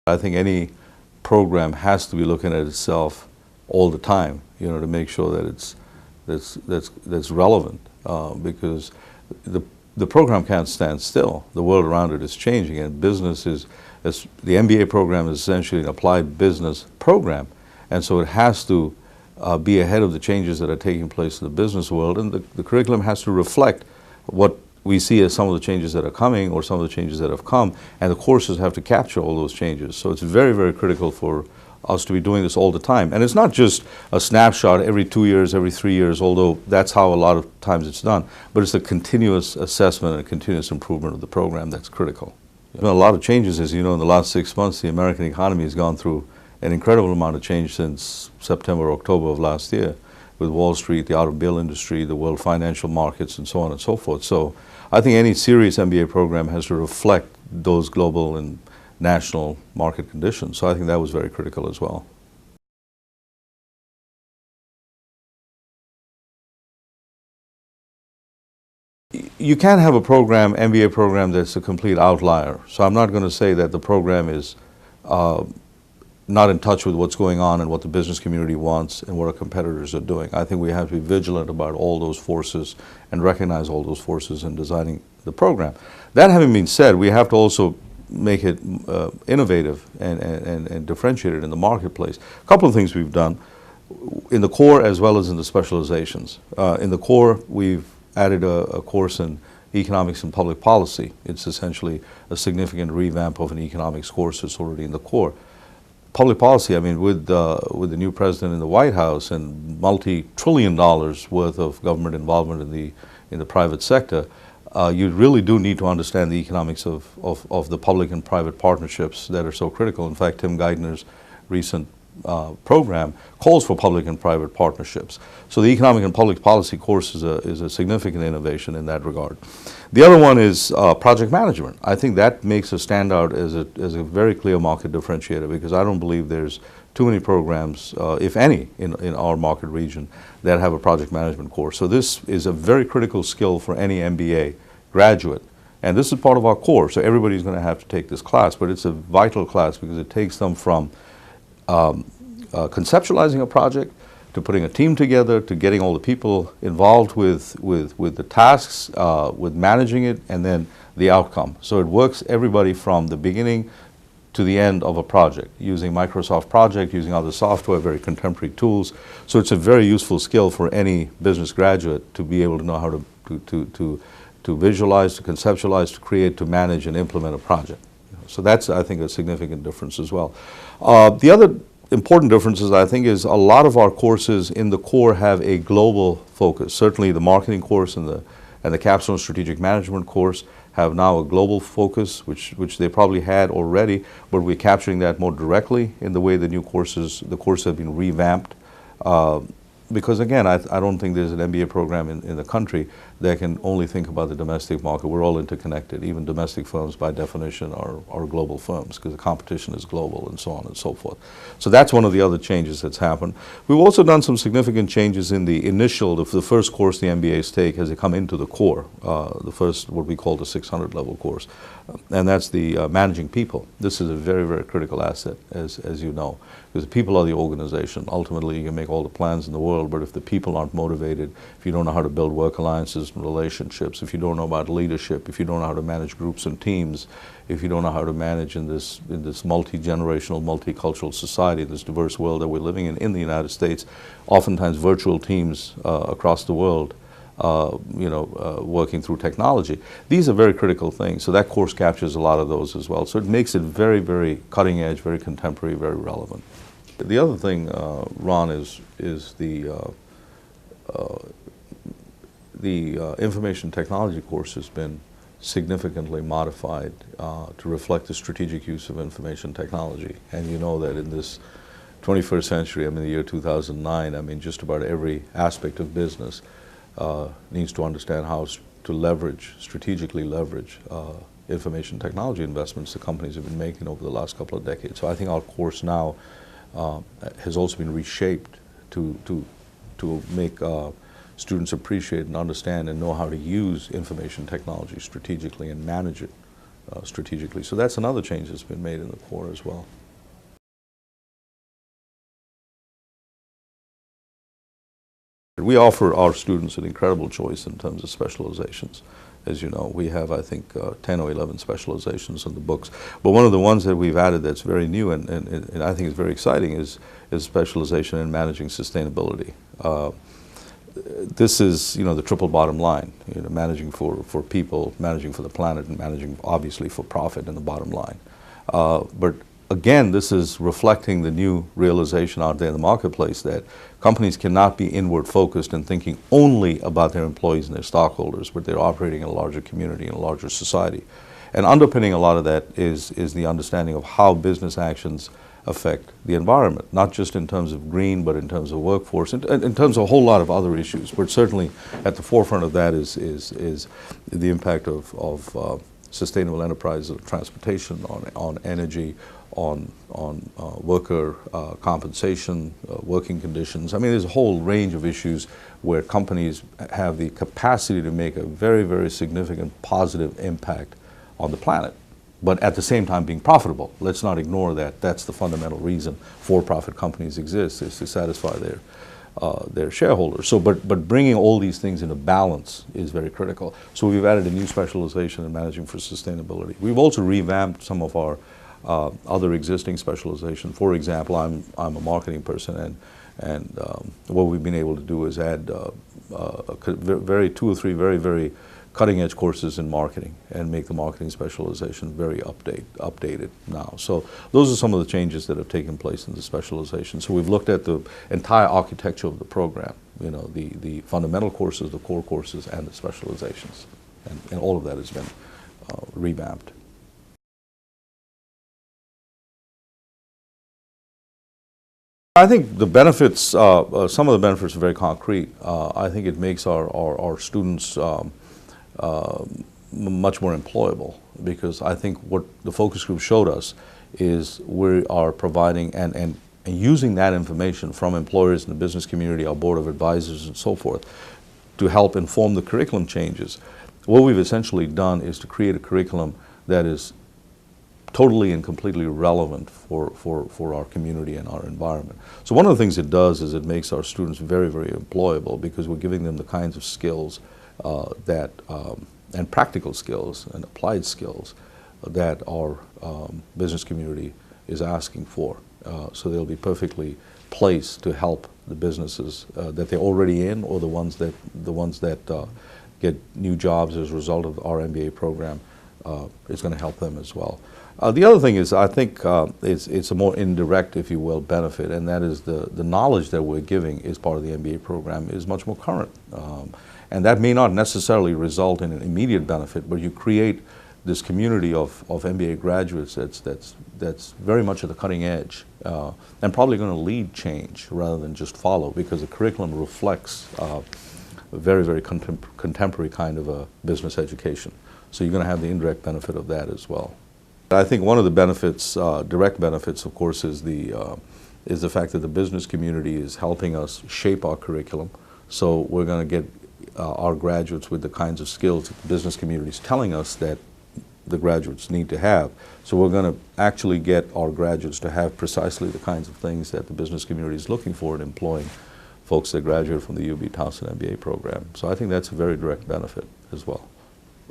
I think any program has to be looking at itself all the time, to make sure that that's relevant, because the program can't stand still. The world around it is changing, and business is, the MBA program is essentially an applied business program, and so it has to be ahead of the changes that are taking place in the business world, and the curriculum has to reflect what we see as some of the changes that are coming or some of the changes that have come, and the courses have to capture all those changes. So it's very, very critical for us to be doing this all the time. And it's not just a snapshot every 2 years, every 3 years, although that's how a lot of times it's done, but it's a continuous assessment and a continuous improvement of the program that's critical. There's been a lot of changes, as you know, in the last 6 months. The American economy has gone through an incredible amount of change since September, October of last year, with Wall Street, the automobile industry, the world financial markets, and so on and so forth. So I think any serious MBA program has to reflect those global and national market conditions. So I think that was very critical as well. You can't have a program, MBA program, that's a complete outlier. So I'm not going to say that the program is not in touch with what's going on and what the business community wants and what our competitors are doing. I think we have to be vigilant about all those forces and recognize all those forces in designing the program. That having been said, we have to also make it innovative and differentiated in the marketplace. A couple of things we've done in the core as well as in the specializations. In the core, we've added a course in economics and public policy. It's essentially a significant revamp of an economics course that's already in the core. Public policy, I mean, with the new president in the White House and multi-trillion dollars worth of government involvement in the private sector, you really do need to understand the economics of the public and private partnerships that are so critical. In fact, Tim Geithner's recent program calls for public and private partnerships. So the economic and public policy course is a significant innovation in that regard. The other one is project management. I think that makes us stand out as a very clear market differentiator, because I don't believe there's too many programs, if any, in our market region that have a project management course. So this is a very critical skill for any MBA graduate. And this is part of our core, so everybody's going to have to take this class, but it's a vital class because it takes them from conceptualizing a project, to putting a team together, to getting all the people involved with the tasks, with managing it, and then the outcome. So it works everybody from the beginning to the end of a project, using Microsoft Project, using other software, very contemporary tools. So it's a very useful skill for any business graduate to be able to know how to visualize, to conceptualize, to create, to manage, and implement a project. So that's, I think, a significant difference as well. The other important differences, I think, is a lot of our courses in the core have a global focus. Certainly the marketing course and the Capstone Strategic Management course have now a global focus, which they probably had already, but we're capturing that more directly in the way the courses have been revamped. Because again, I don't think there's an MBA program in the country that can only think about the domestic market. We're all interconnected. Even domestic firms, by definition, are global firms because the competition is global and so on and so forth. So that's one of the other changes that's happened. We've also done some significant changes in the initial, the first course the MBAs take as they come into the core, the first, what we call the 600 level course. And that's the managing people. This is a very, very critical asset, as you know, because the people are the organization. Ultimately, you can make all the plans in the world, but if the people aren't motivated, if you don't know how to build work alliances and relationships, if you don't know about leadership, if you don't know how to manage groups and teams, if you don't know how to manage in this multi-generational, multicultural society, this diverse world that we're living in the United States, oftentimes virtual teams across the world, working through technology. These are very critical things. So that course captures a lot of those as well. So it makes it very, very cutting edge, very contemporary, very relevant. The other thing, Ron, is the information technology course has been significantly modified to reflect the strategic use of information technology. And you know that in this 21st century, I mean, the year 2009, I mean, just about every aspect of business needs to understand how to strategically leverage information technology investments the companies have been making over the last couple of decades. So I think our course now has also been reshaped to make students appreciate and understand and know how to use information technology strategically and manage it strategically. So that's another change that's been made in the core as well. We offer our students an incredible choice in terms of specializations. As you know, we have, I think, 10 or 11 specializations in the books. But one of the ones that we've added that's very new and I think is very exciting is specialization in managing sustainability. This is, the triple bottom line, managing for people, managing for the planet, and managing, obviously, for profit in the bottom line. But again, this is reflecting the new realization out there in the marketplace that companies cannot be inward focused and thinking only about their employees and their stockholders, but they're operating in a larger community and a larger society. And underpinning a lot of that is the understanding of how business actions affect the environment, not just in terms of green, but in terms of workforce, in terms of a whole lot of other issues. But certainly at the forefront of that is the impact of sustainable enterprises, of transportation, on energy, on worker compensation, working conditions. I mean, there's a whole range of issues where companies have the capacity to make a very, very significant positive impact on the planet, but at the same time being profitable. Let's not ignore that. That's the fundamental reason for-profit companies exist, is to satisfy their shareholders. So, but bringing all these things into balance is very critical. So we've added a new specialization in managing for sustainability. We've also revamped some of our other existing specialization. For example, I'm a marketing person, and what we've been able to do is add two or three very, very cutting-edge courses in marketing and make the marketing specialization very updated now. So those are some of the changes that have taken place in the specialization. So we've looked at the entire architecture of the program, the fundamental courses, the core courses, and the specializations. And all of that has been revamped. I think the benefits, some of the benefits are very concrete. I think it makes our students much more employable, because I think what the focus group showed us is we are providing and using that information from employers in the business community, our board of advisors and so forth, to help inform the curriculum changes. What we've essentially done is to create a curriculum that is totally and completely relevant for our community and our environment. So one of the things it does is it makes our students very, very employable, because we're giving them the kinds of skills and practical skills and applied skills that our business community is asking for. So they'll be perfectly placed to help the businesses that they're already in, or the ones that get new jobs as a result of our MBA program. It's going to help them as well. The other thing is, I think it's a more indirect, if you will, benefit, and that is the knowledge that we're giving as part of the MBA program is much more current. And that may not necessarily result in an immediate benefit, but you create this community of MBA graduates that's very much at the cutting edge, and probably going to lead change rather than just follow, because the curriculum reflects a very, very contemporary kind of a business education. So you're going to have the indirect benefit of that as well. I think one of the benefits, direct benefits, of course, is the fact that the business community is helping us shape our curriculum. So we're going to get our graduates with the kinds of skills that the business community is telling us that the graduates need to have. So we're going to actually get our graduates to have precisely the kinds of things that the business community is looking for in employing folks that graduate from the UB Towson MBA program. So I think that's a very direct benefit as well.